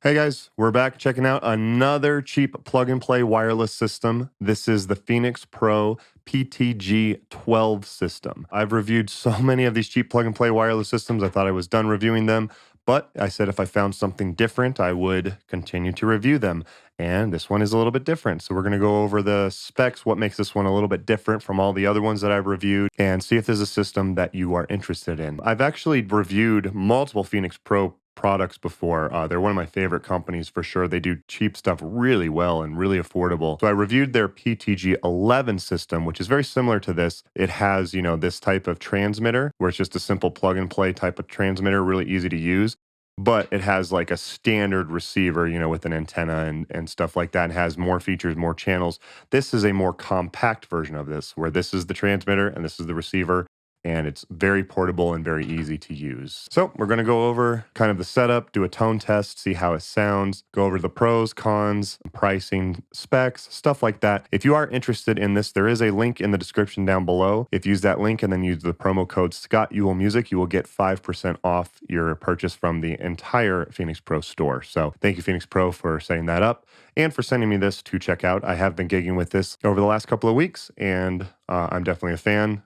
Hey guys, we're back checking out another cheap plug-and-play wireless system. This is the Phenyx Pro PTG-12 system. I've reviewed so many of these cheap plug-and-play wireless systems, I thought I was done reviewing them, but I said if I found something different, I would continue to review them. And this one is a little bit different. So we're going to go over the specs, what makes this one a little bit different from all the other ones that I've reviewed, and see if there's a system that you are interested in. I've actually reviewed multiple Phenyx Pro products before. They're one of my favorite companies for sure. They do cheap stuff really well and really affordable. So I reviewed their PTG-11 system, which is very similar to this. It has, this type of transmitter where it's just a simple plug and play type of transmitter, really easy to use. But it has like a standard receiver, with an antenna and stuff like that. It has more features, more channels. This is a more compact version of this, where this is the transmitter and this is the receiver. And it's very portable and very easy to use. So we're going to go over kind of the setup, do a tone test, see how it sounds, go over the pros, cons, pricing, specs, stuff like that. If you are interested in this, there is a link in the description down below. If you use that link and then use the promo code ScottULMusic, you will get 5% off your purchase from the entire Phenyx Pro store. So thank you, Phenyx Pro, for setting that up and for sending me this to check out. I have been gigging with this over the last couple of weeks, and I'm definitely a fan.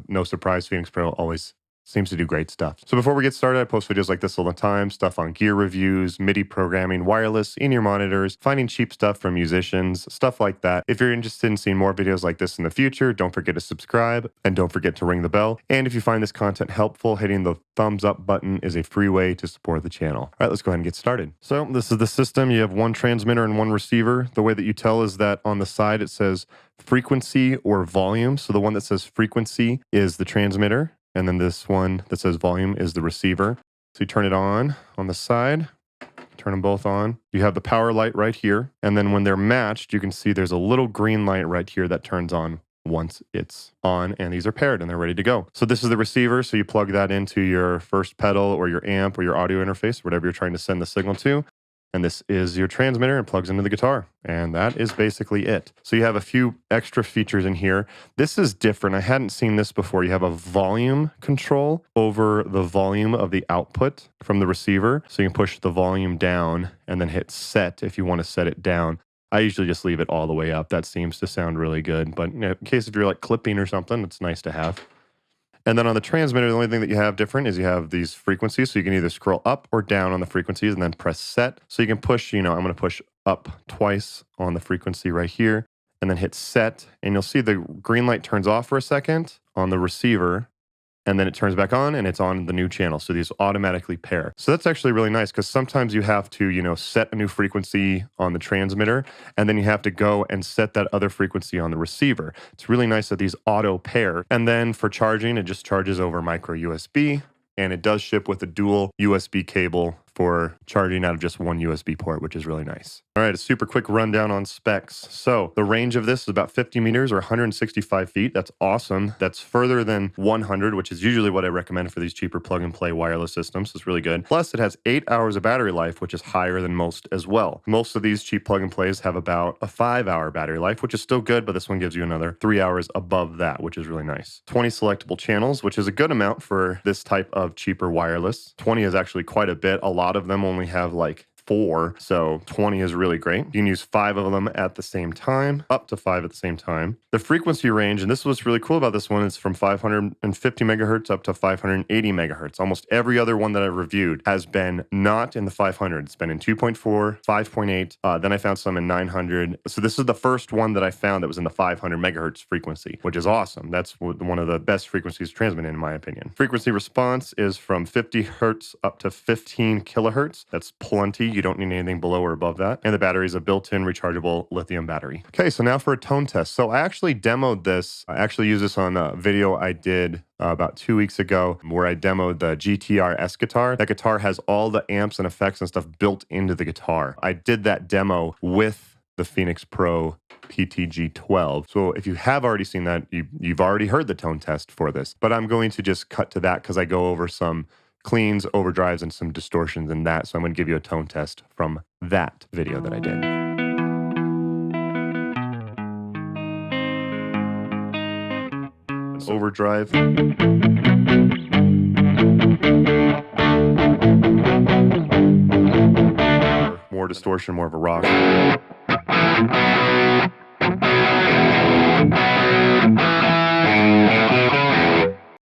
No surprise, Phenyx Pro always seems to do great stuff. So before we get started, I post videos like this all the time, stuff on gear reviews, MIDI programming, wireless, in-ear monitors, finding cheap stuff from musicians, stuff like that. If you're interested in seeing more videos like this in the future, don't forget to subscribe and don't forget to ring the bell. And if you find this content helpful, hitting the thumbs up button is a free way to support the channel. All right, let's go ahead and get started. So this is the system. You have one transmitter and one receiver. The way that you tell is that on the side it says frequency or volume. So the one that says frequency is the transmitter. And then this one that says volume is the receiver. So you turn it on the side, turn them both on. You have the power light right here. And then when they're matched, you can see there's a little green light right here that turns on once it's on, and these are paired and they're ready to go. So this is the receiver. So you plug that into your first pedal or your amp or your audio interface, whatever you're trying to send the signal to. And this is your transmitter and plugs into the guitar. And that is basically it. So you have a few extra features in here. This is different. I hadn't seen this before. You have a volume control over the volume of the output from the receiver. So you can push the volume down and then hit set if you want to set it down. I usually just leave it all the way up. That seems to sound really good. But in case if you're like clipping or something, it's nice to have. And then on the transmitter, the only thing that you have different is you have these frequencies. So you can either scroll up or down on the frequencies and then press set. So you can push, I'm going to push up twice on the frequency right here and then hit set. And you'll see the green light turns off for a second on the receiver. And then it turns back on and it's on the new channel. So these automatically pair. So that's actually really nice because sometimes you have to, set a new frequency on the transmitter and then you have to go and set that other frequency on the receiver. It's really nice that these auto pair. And then for charging, it just charges over micro USB and it does ship with a dual USB cable for charging out of just one USB port, which is really nice. All right, a super quick rundown on specs. So the range of this is about 50 meters or 165 feet. That's awesome. That's further than 100, which is usually what I recommend for these cheaper plug and play wireless systems. It's really good. Plus it has 8 hours of battery life, which is higher than most as well. Most of these cheap plug and plays have about a 5-hour battery life, which is still good, but this one gives you another 3 hours above that, which is really nice. 20 selectable channels, which is a good amount for this type of cheaper wireless. 20 is actually quite a bit. A lot of them only have like 4, so 20 is really great. You can use 5 of them at the same time, up to 5 at the same time. The frequency range, and this is what's really cool about this one, is from 550 megahertz up to 580 megahertz. Almost every other one that I've reviewed has been not in the 500. It's been in 2.4, 5.8, then I found some in 900. So this is the first one that I found that was in the 500 megahertz frequency, which is awesome. That's one of the best frequencies to transmit in my opinion. Frequency response is from 50 hertz up to 15 kilohertz. That's plenty. You don't need anything below or above that. And the battery is a built-in rechargeable lithium battery. Okay, so now for a tone test. So I actually demoed this. I actually used this on a video I did about 2 weeks ago where I demoed the GTR S guitar. That guitar has all the amps and effects and stuff built into the guitar. I did that demo with the Phenyx Pro PTG-12. So if you have already seen that, you've already heard the tone test for this. But I'm going to just cut to that because I go over some cleans, overdrives, and some distortions in that. So I'm going to give you a tone test from that video that I did. Overdrive. more distortion, more of a rock.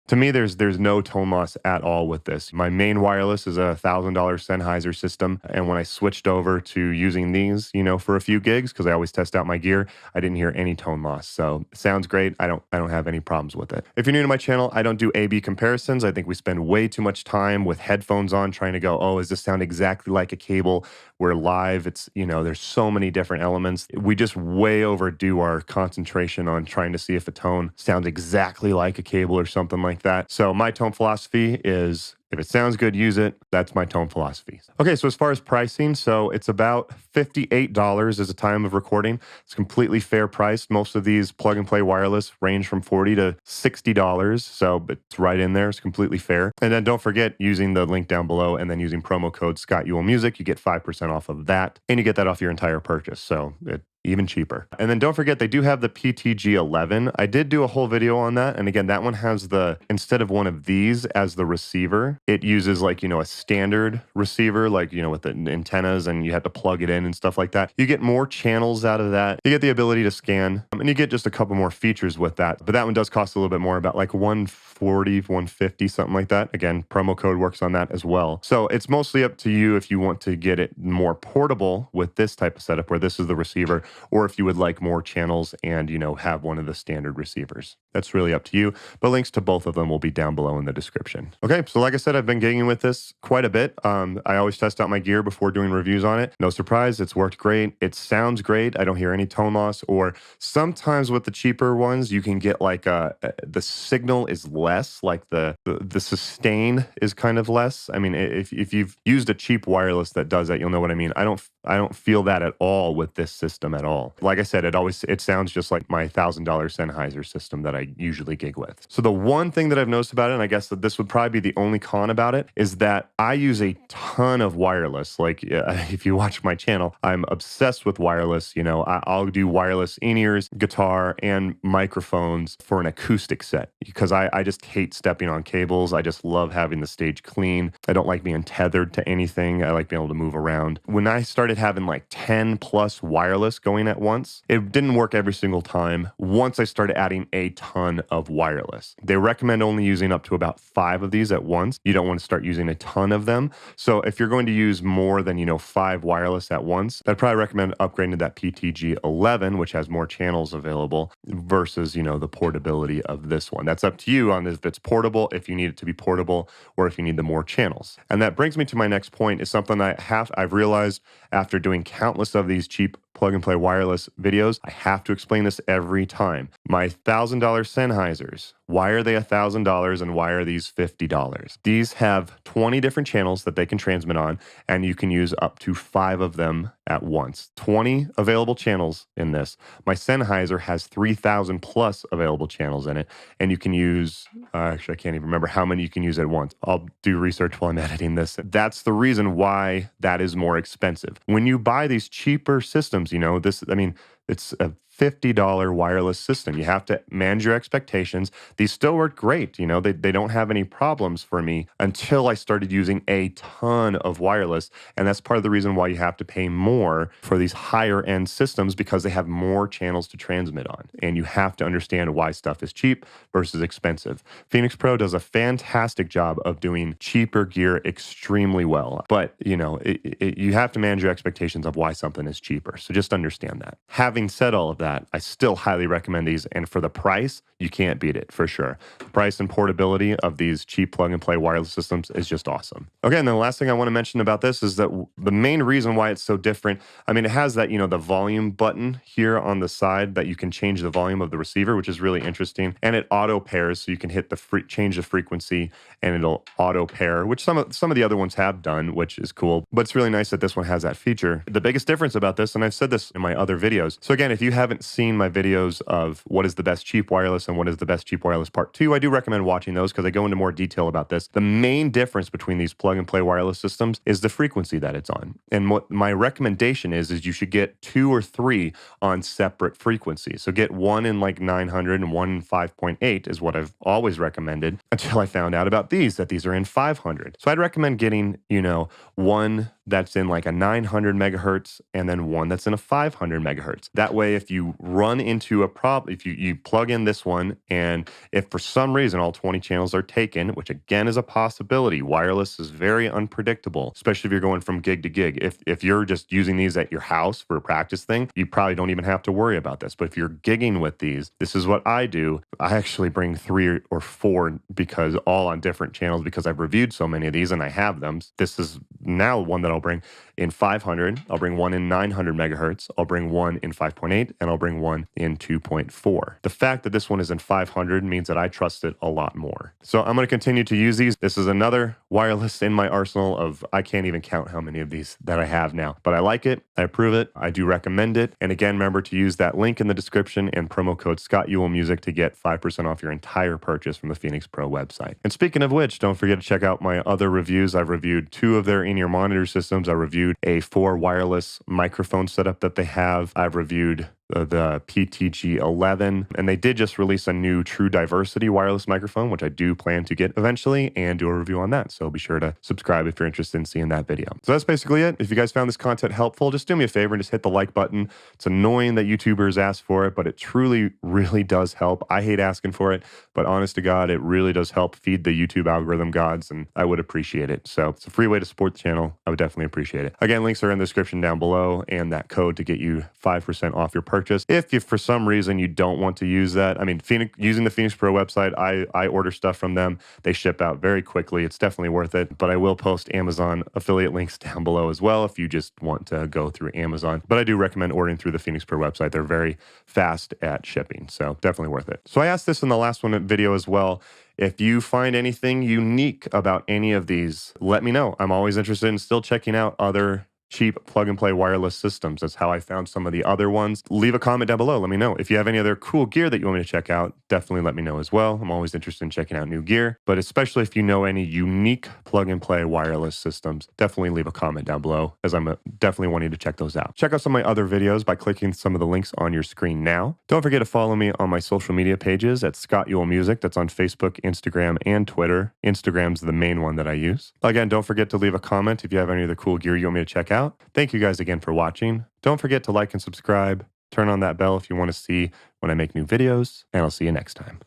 To me, there's no tone loss at all with this. My main wireless is a $1,000 Sennheiser system, and when I switched over to using these, you know, for a few gigs, because I always test out my gear, I didn't hear any tone loss. So it sounds great. I don't have any problems with it. If you're new to my channel, I don't do A/B comparisons. I think we spend way too much time with headphones on trying to go, oh, does this sound exactly like a cable? Where live, it's, you know, there's so many different elements. We just way overdo our concentration on trying to see if a tone sounds exactly like a cable or something like that. So my tone philosophy is, if it sounds good, use it. That's my tone philosophy. Okay, so as far as pricing, so it's about $58 as a time of recording. It's completely fair price. Most of these plug and play wireless range from $40 to $60. So it's right in there. It's completely fair. And then don't forget, using the link down below and then using promo code ScottUllMusic, you get 5% off of that. And you get that off your entire purchase. So even cheaper. And then don't forget, they do have the PTG-12. I did do a whole video on that. And again, that one has the, instead of one of these as the receiver, it uses like, you know, a standard receiver, like, you know, with the antennas, and you have to plug it in and stuff like that. You get more channels out of that. You get the ability to scan, and you get just a couple more features with that. But that one does cost a little bit more, about like $140, $150, something like that. Again, promo code works on that as well. So it's mostly up to you if you want to get it more portable with this type of setup where this is the receiver, or if you would like more channels and, you know, have one of the standard receivers. That's really up to you, but links to both of them will be down below in the description. Okay, so like I said, I've been gigging with this quite a bit. I always test out my gear before doing reviews on it. No surprise, it's worked great. It sounds great. I don't hear any tone loss, or sometimes with the cheaper ones, you can get like the signal is less, like the sustain is kind of less. I mean, if you've used a cheap wireless that does that, you'll know what I mean. I don't feel that at all with this system at all. Like I said, it sounds just like my $1,000 Sennheiser system that I usually gig with. So the one thing that I've noticed about it, and I guess that this would probably be the only con about it, is that I use a ton of wireless. Like if you watch my channel, I'm obsessed with wireless. You know, I'll do wireless in-ears, guitar, and microphones for an acoustic set, because I just hate stepping on cables. I just love having the stage clean. I don't like being tethered to anything. I like being able to move around. When I started having like 10 plus wireless going at once, it didn't work every single time. Once I started adding a ton of wireless, they recommend only using up to about 5 of these at once. You don't want to start using a ton of them. So if you're going to use more than, you know, 5 wireless at once, I'd probably recommend upgrading to that PTG-11, which has more channels available, versus, you know, the portability of this one. That's up to you on if it's portable, if you need it to be portable, or if you need the more channels. And that brings me to my next point, is something I've realized after doing countless of these cheap plug and play wireless videos. I have to explain this every time. My $1,000 Sennheisers, why are they $1,000 and why are these $50? These have 20 different channels that they can transmit on, and you can use up to 5 of them at once. 20 available channels in this. My Sennheiser has 3,000 plus available channels in it, and you can use, actually I can't even remember how many you can use at once. I'll do research while I'm editing this. That's the reason why that is more expensive. When you buy these cheaper systems, you know, this, I mean, it's a $50 wireless system. You have to manage your expectations. These still work great. You know, they don't have any problems for me until I started using a ton of wireless. And that's part of the reason why you have to pay more for these higher end systems, because they have more channels to transmit on. And you have to understand why stuff is cheap versus expensive. Phenyx Pro does a fantastic job of doing cheaper gear extremely well. But, you know, you have to manage your expectations of why something is cheaper. So just understand that. Having said all of that, I still highly recommend these. And for the price, you can't beat it for sure. The price and portability of these cheap plug and play wireless systems is just awesome. Okay, and then the last thing I want to mention about this is that the main reason why it's so different, I mean, it has that, you know, the volume button here on the side that you can change the volume of the receiver, which is really interesting. And it auto pairs, so you can hit the change the frequency and it'll auto pair, which some of the other ones have done, which is cool. But it's really nice that this one has that feature. The biggest difference about this, and I've said this in my other videos. So again, if you haven't seen my videos of what is the best cheap wireless and what is the best cheap wireless part 2, I do recommend watching those because I go into more detail about this. The main difference between these plug and play wireless systems is the frequency that it's on. And what my recommendation is you should get 2 or 3 on separate frequencies. So get one in like 900 and one in 5.8 is what I've always recommended, until I found out about that these are in 500. So I'd recommend getting, you know, one that's in like a 900 megahertz and then one that's in a 500 megahertz. That way, if you run into a problem, if you plug in this one and if for some reason all 20 channels are taken, which again is a possibility, wireless is very unpredictable, especially if you're going from gig to gig. If you're just using these at your house for a practice thing, you probably don't even have to worry about this. But if you're gigging with these, this is what I do. I actually bring 3 or 4 because all on different channels because I've reviewed so many of these and I have them. This is now one that I'll bring in 500. I'll bring one in 900 megahertz. I'll bring one in 5.8 and I'll bring one in 2.4. The fact that this one is in 500 means that I trust it a lot more. So I'm going to continue to use these. This is another wireless in my arsenal of, I can't even count how many of these that I have now, but I like it. I approve it. I do recommend it. And again, remember to use that link in the description and promo code ScottULMusic to get 5% off your entire purchase from the Phenyx Pro website. And speaking of which, don't forget to check out my other reviews. I've reviewed 2 of their in-ear monitor systems. I reviewed a 4 wireless microphone setup that they have. I've reviewed the PTG-12, and they did just release a new True Diversity wireless microphone, which I do plan to get eventually and do a review on that. So be sure to subscribe if you're interested in seeing that video. So that's basically it. If you guys found this content helpful, just do me a favor and just hit the like button. It's annoying that YouTubers ask for it, but it truly, really does help. I hate asking for it, but honest to God, it really does help feed the YouTube algorithm gods, and I would appreciate it. So it's a free way to support the channel. I would definitely appreciate it. Again, links are in the description down below and that code to get you 5% off your purchase. If you, for some reason, you don't want to use that, I mean, using the Phenyx Pro website, I order stuff from them. They ship out very quickly. It's definitely worth it. But I will post Amazon affiliate links down below as well if you just want to go through Amazon. But I do recommend ordering through the Phenyx Pro website. They're very fast at shipping, so definitely worth it. So I asked this in the last video as well. If you find anything unique about any of these, let me know. I'm always interested in still checking out other cheap plug-and-play wireless systems. That's how I found some of the other ones. Leave a comment down below. Let me know. If you have any other cool gear that you want me to check out, definitely let me know as well. I'm always interested in checking out new gear, but especially if you know any unique plug-and-play wireless systems, definitely leave a comment down below, as I'm definitely wanting to check those out. Check out some of my other videos by clicking some of the links on your screen now. Don't forget to follow me on my social media pages at ScottULMusic. That's on Facebook, Instagram, and Twitter. Instagram's the main one that I use. Again, don't forget to leave a comment if you have any of the cool gear you want me to check out. Thank you guys again for watching. Don't forget to like and subscribe. Turn on that bell if you want to see when I make new videos, and I'll see you next time.